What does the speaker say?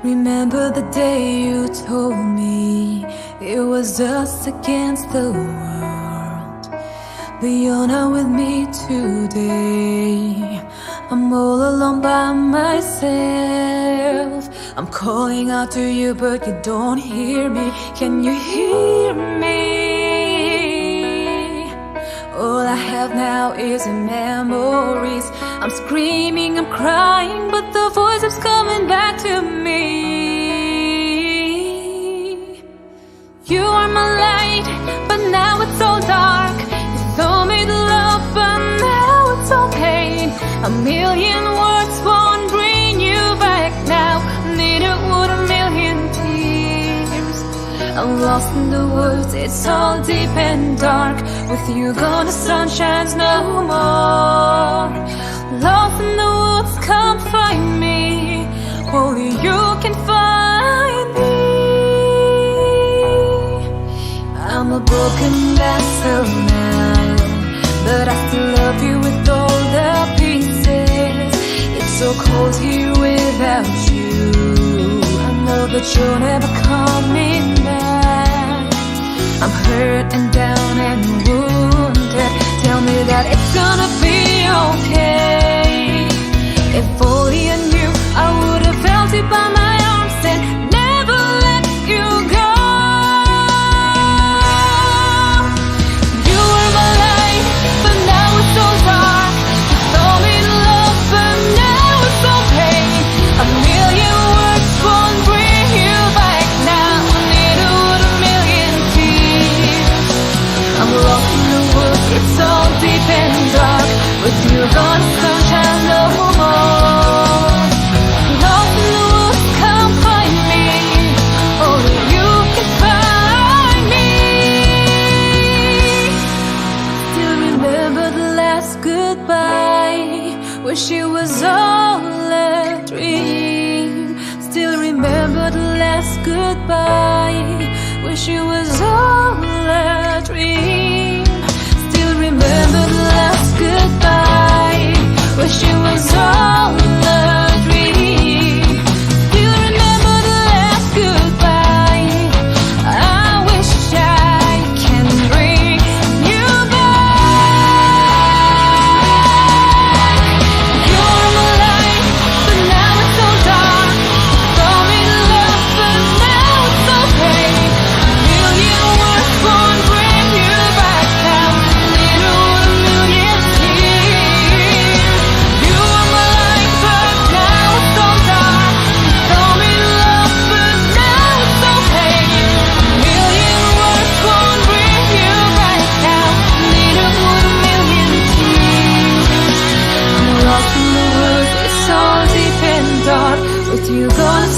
Remember the day you told me it was us against the world, but you're not with me today. I'm all alone by myself. I'm calling out to you, but you don't hear me. Can you hear me? All I have now is memories. I'm screaming, I'm crying, but the voice keeps coming back to me. You are my light, but now it's all dark. You told me to love, but now it's all pain. A million words won't bring you back now. Neither would a million tears. I'm lost in the woods, it's all deep and dark. With you gone, the sun shines no more. Lost in the woods, come find me. Only you can find me. I'm a broken vessel now, but I still love you with all the pieces. It's so cold here without you. I know that you're never coming back. I'm hurt and down and wounded. Tell me that it's gonna be okay. If only I knew, I would have held you by my arms and never let you go. You were my light, but now it's so dark. You told me to love, but now it's all pain. A million words won't bring you back now. Neither would a million tears. I'm lost in the woods, it's all deep and dark. With you gone, sunshine no more. Lost in the woods, come find me. Only you can find me. Still remember the last goodbye. Wish it was all a dream. Still remember the last goodbye. Wish it was all a dream. Still remember the last goodbye. Wish it was all a dream. Still remember the last goodbye. I wish I can bring you back. You're my light, but now it's so dark. Told me to love, but now it's so pain. A million words won't bring you back now. Neither would a million tears. You were my light, but now it's so dark. You told me to love, but now it's so pain. A million words won't bring you back now. Neither would a million tears. I'm lost in the woods, it's all deep and dark. With you gone,